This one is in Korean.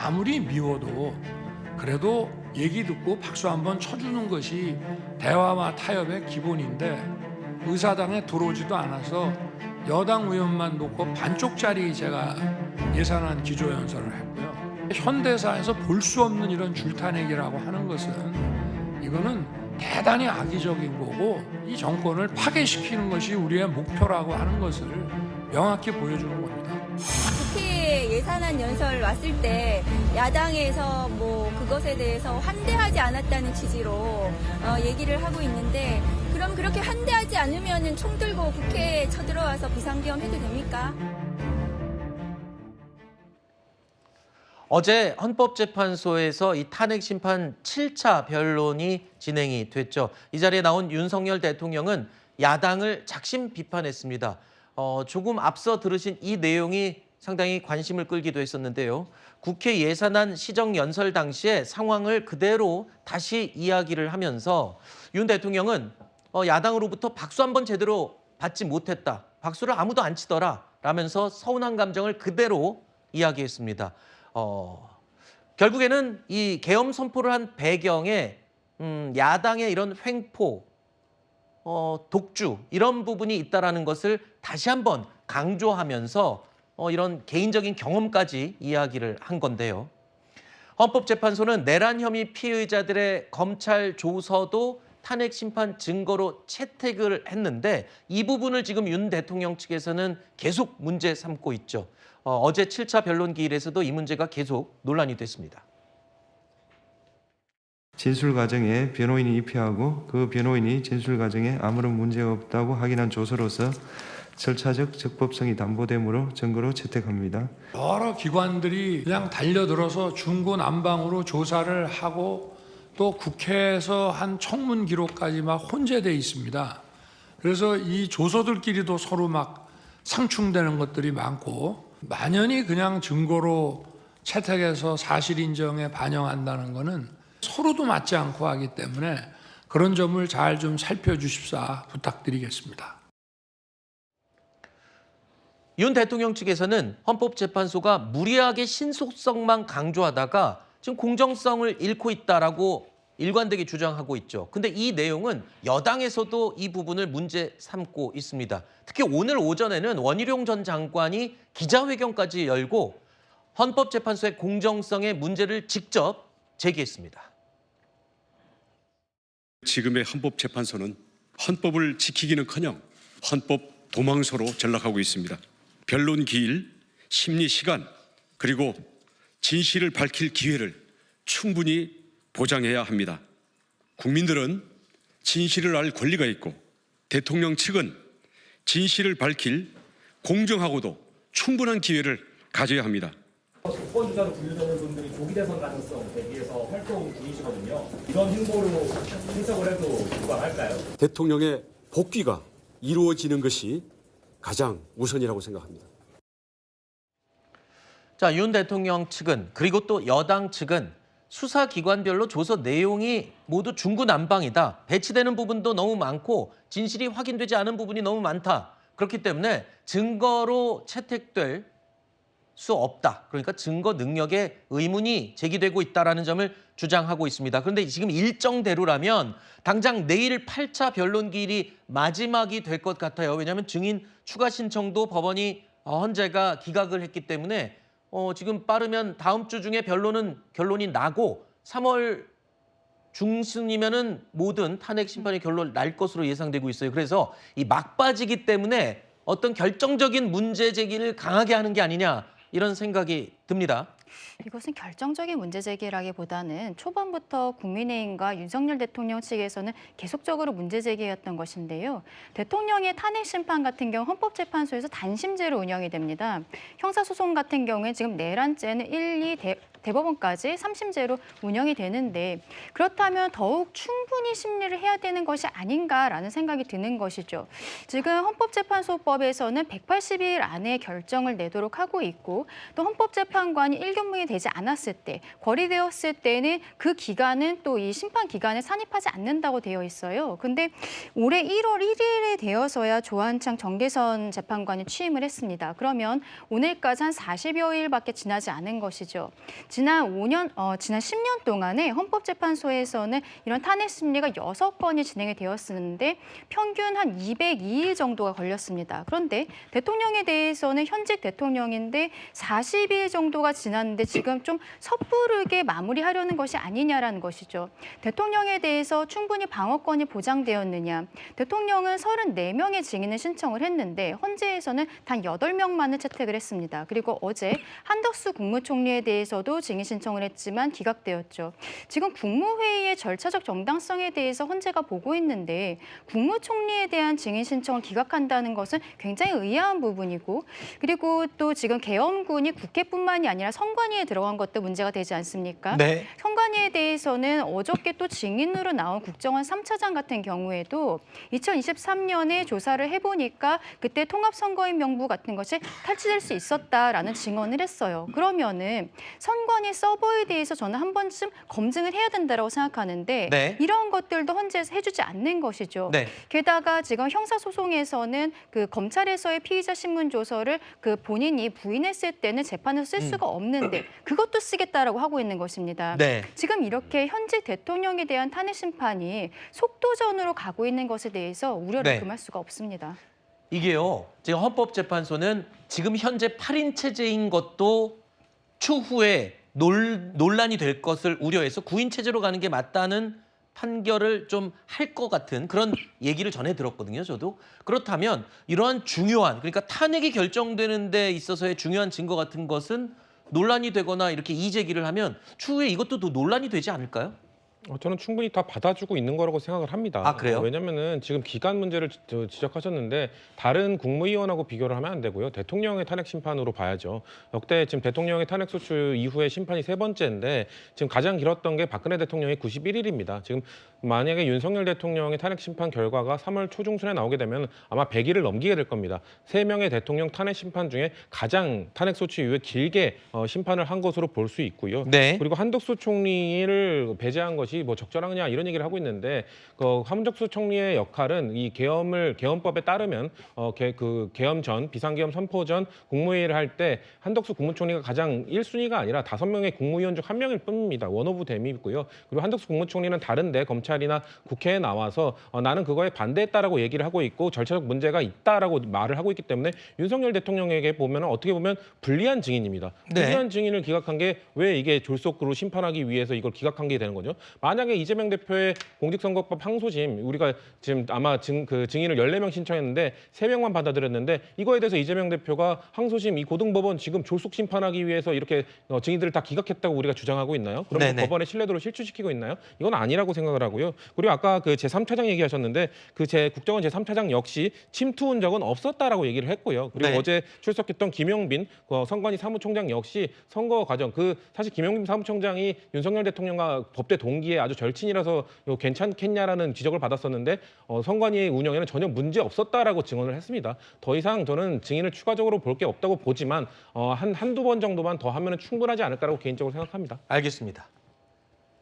아무리 미워도 그래도 얘기 듣고 박수 한번 쳐주는 것이 대화와 타협의 기본인데 의사당에 들어오지도 않아서 여당 의원만 놓고 반쪽짜리 제가 예산안 기조연설을 했고요. 현대사에서 볼 수 없는 이런 줄타내기라고 하는 것은 이거는 대단히 악의적인 거고 이 정권을 파괴시키는 것이 우리의 목표라고 하는 것을 명확히 보여주는 겁니다. 국회 예산안 연설 왔을 때 야당에서 뭐 그것에 대해서 환대하지 않았다는 취지로 얘기를 하고 있는데 그럼 그렇게 환대하지 않으면 총 들고 국회에 쳐들어와서 비상계엄 해도 됩니까? 어제 헌법재판소에서 이 탄핵 심판 7차 변론이 진행이 됐죠. 이 자리에 나온 윤석열 대통령은 야당을 작심 비판했습니다. 조금 앞서 들으신 이 내용이 상당히 관심을 끌기도 했었는데요. 국회 예산안 시정 연설 당시에 상황을 그대로 다시 이야기를 하면서 윤 대통령은 야당으로부터 박수 한번 제대로 받지 못했다. 박수를 아무도 안 치더라. 라면서 서운한 감정을 그대로 이야기했습니다. 결국에는 이 계엄 선포를 한 배경에 야당의 이런 횡포, 독주 이런 부분이 있다라는 것을 다시 한번 강조하면서 이런 개인적인 경험까지 이야기를 한 건데요. 헌법재판소는 내란 혐의 피의자들의 검찰 조서도 탄핵 심판 증거로 채택을 했는데 이 부분을 지금 윤 대통령 측에서는 계속 문제 삼고 있죠. 어제 7차 변론 기일에서도 이 문제가 계속 논란이 됐습니다. 진술 과정에 변호인이 입회하고 그 변호인이 진술 과정에 아무런 문제가 없다고 확인한 조서로서 절차적 적법성이 담보되므로 증거로 채택합니다. 여러 기관들이 그냥 달려들어서 중구난방으로 조사를 하고 또 국회에서 한 청문 기록까지 막 혼재돼 있습니다. 그래서 이 조서들끼리도 서로 막 상충되는 것들이 많고 만연히 그냥 증거로 채택해서 사실 인정에 반영한다는 것은 서로도 맞지 않고 하기 때문에 그런 점을 잘 좀 살펴주십사 부탁드리겠습니다. 윤 대통령 측에서는 헌법재판소가 무리하게 신속성만 강조하다가 지금 공정성을 잃고 있다라고 일관되게 주장하고 있죠. 근데 이 내용은 여당에서도 이 부분을 문제 삼고 있습니다. 특히 오늘 오전에는 원희룡 전 장관이 기자회견까지 열고 헌법재판소의 공정성의 문제를 직접 제기했습니다. 지금의 헌법재판소는 헌법을 지키기는커녕 헌법 도망소로 전락하고 있습니다. 변론 기일, 심리 시간, 그리고 진실을 밝힐 기회를 충분히 보장해야 합니다. 국민들은 진실을 알 권리가 있고 대통령 측은 진실을 밝힐 공정하고도 충분한 기회를 가져야 합니다. 주권주자로 분류되는 분들이 조기 대선 가능성 대비해서 활동 중이시거든요. 이런 행보로 해석을 해도 무방할까요? 대통령의 복귀가 이루어지는 것이 가장 우선이라고 생각합니다. 자, 윤 대통령 측은 그리고 또 여당 측은 수사기관별로 조서 내용이 모두 중구난방이다. 배치되는 부분도 너무 많고 진실이 확인되지 않은 부분이 너무 많다. 그렇기 때문에 증거로 채택될 수 없다. 그러니까 증거 능력에 의문이 제기되고 있다는 점을 주장하고 있습니다. 그런데 지금 일정대로라면 당장 내일 8차 변론 기일이 마지막이 될 것 같아요. 왜냐하면 증인 추가 신청도 법원이 헌재가 기각을 했기 때문에 지금 빠르면 다음 주 중에 결론이 나고 3월 중순이면은 모든 탄핵 심판의 결론 날 것으로 예상되고 있어요. 그래서 이 막바지기 때문에 어떤 결정적인 문제 제기를 강하게 하는 게 아니냐 이런 생각이 듭니다. 이것은 결정적인 문제 제기라기보다는 초반부터 국민의힘과 윤석열 대통령 측에서는 계속적으로 문제 제기였던 것인데요. 대통령의 탄핵 심판 같은 경우 헌법재판소에서 단심제로 운영이 됩니다. 형사소송 같은 경우에 지금 내란죄는 1, 2 대법원까지 3심제로 운영이 되는데 그렇다면 더욱 충분히 심리를 해야 되는 것이 아닌가라는 생각이 드는 것이죠. 지금 헌법재판소법에서는 180일 안에 결정을 내도록 하고 있고 또 헌법재판관이 일견문이 되지 않았을 때, 거리되었을 때는 그 기간은 또 이 심판 기간에 산입하지 않는다고 되어 있어요. 근데 올해 1월 1일에 되어서야 조한창 정계선 재판관이 취임을 했습니다. 그러면 오늘까지 한 40여일밖에 지나지 않은 것이죠. 지난 10년 동안에 헌법재판소에서는 이런 탄핵 심리가 6건이 진행이 되었었는데 평균 한 202일 정도가 걸렸습니다. 그런데 대통령에 대해서는 현직 대통령인데 40일 정도가 지났는데 지금 좀 섣부르게 마무리하려는 것이 아니냐라는 것이죠. 대통령에 대해서 충분히 방어권이 보장되었느냐. 대통령은 34명의 증인을 신청을 했는데 헌재에서는 단 8명만을 채택을 했습니다. 그리고 어제 한덕수 국무총리에 대해서도 증인 신청을 했지만 기각되었죠. 지금 국무회의의 절차적 정당성에 대해서 헌재가 보고 있는데 국무총리에 대한 증인 신청을 기각한다는 것은 굉장히 의아한 부분이고 그리고 또 지금 계엄군이 국회뿐만이 아니라 선관위에 들어간 것도 문제가 되지 않습니까? 네. 선관위에 대해서는 어저께 또 증인으로 나온 국정원 3차장 같은 경우에도 2023년에 조사를 해보니까 그때 통합선거인 명부 같은 것이 탈취될 수 있었다라는 증언을 했어요. 그러면은 선관위 서버에 대해서 저는 한 번쯤 검증을 해야 된다고 생각하는데 네. 이런 것들도 헌재에서 해주지 않는 것이죠. 네. 게다가 지금 형사소송에서는 그 검찰에서의 피의자 신문 조서를 그 본인이 부인했을 때는 재판에서 쓸 수가 없는데 그것도 쓰겠다라고 하고 있는 것입니다. 네. 지금 이렇게 현직 대통령에 대한 탄핵 심판이 속도전으로 가고 있는 것에 대해서 우려를 네. 금할 수가 없습니다. 이게요. 지금 헌법재판소는 지금 현재 8인 체제인 것도 추후에 논란이 될 것을 우려해서 9인 체제로 가는 게 맞다는 판결을 좀 할 것 같은 그런 얘기를 전해 들었거든요. 저도. 그렇다면 이러한 중요한 그러니까 탄핵이 결정되는 데 있어서의 중요한 증거 같은 것은 논란이 되거나 이렇게 이의제기를 하면 추후에 이것도 또 논란이 되지 않을까요? 저는 충분히 다 받아주고 있는 거라고 생각을 합니다. 아, 그래요? 왜냐면은 지금 기간 문제를 지적하셨는데 다른 국무위원하고 비교를 하면 안 되고요. 대통령의 탄핵 심판으로 봐야죠. 역대 지금 대통령의 탄핵 소추 이후에 심판이 3번째인데 지금 가장 길었던 게 박근혜 대통령이 91일입니다. 지금 만약에 윤석열 대통령의 탄핵 심판 결과가 3월 초중순에 나오게 되면 아마 100일을 넘기게 될 겁니다. 3명의 대통령 탄핵 심판 중에 가장 탄핵 소추 이후에 길게 심판을 한 것으로 볼 수 있고요. 네. 그리고 한덕수 총리를 배제한 것이 뭐 적절하냐 이런 얘기를 하고 있는데 그 한덕수 총리의 역할은 이 계엄법에 따르면 그 계엄 전 비상계엄 선포 전 국무회의를 할 때 한덕수 국무총리가 가장 1순위가 아니라 5명의 국무위원 중 1명일 뿐입니다. 원오브 댐이고요. 그리고 한덕수 국무총리는 다른데 검찰이나 국회에 나와서 나는 그거에 반대했다라고 얘기를 하고 있고 절차적 문제가 있다라고 말을 하고 있기 때문에 윤석열 대통령에게 보면 어떻게 보면 불리한 증인입니다. 네. 불리한 증인을 기각한 게 왜 이게 졸속으로 심판하기 위해서 이걸 기각한 게 되는 거죠. 만약에 이재명 대표의 공직선거법 항소심 우리가 지금 아마 증인을 14명 신청했는데 3명만 받아들였는데 이거에 대해서 이재명 대표가 항소심 이 고등법원 지금 졸속 심판하기 위해서 이렇게 증인들을 다 기각했다고 우리가 주장하고 있나요? 그럼 네네. 법원의 신뢰도를 실추시키고 있나요? 이건 아니라고 생각을 하고요. 그리고 아까 그 제3차장 얘기하셨는데 그 국정원 제3차장 역시 침투한 적은 없었다라고 얘기를 했고요. 그리고 네. 어제 출석했던 김용빈 선관위 사무총장 역시 선거 과정 사실 김용빈 사무총장이 윤석열 대통령과 법대 동기에 아주 절친이라서 이거 괜찮겠냐라는 지적을 받았었는데 선관위 운영에는 전혀 문제 없었다라고 증언을 했습니다. 더 이상 저는 증인을 추가적으로 볼 게 없다고 보지만 한두 번 정도만 더 하면 충분하지 않을까라고 개인적으로 생각합니다. 알겠습니다.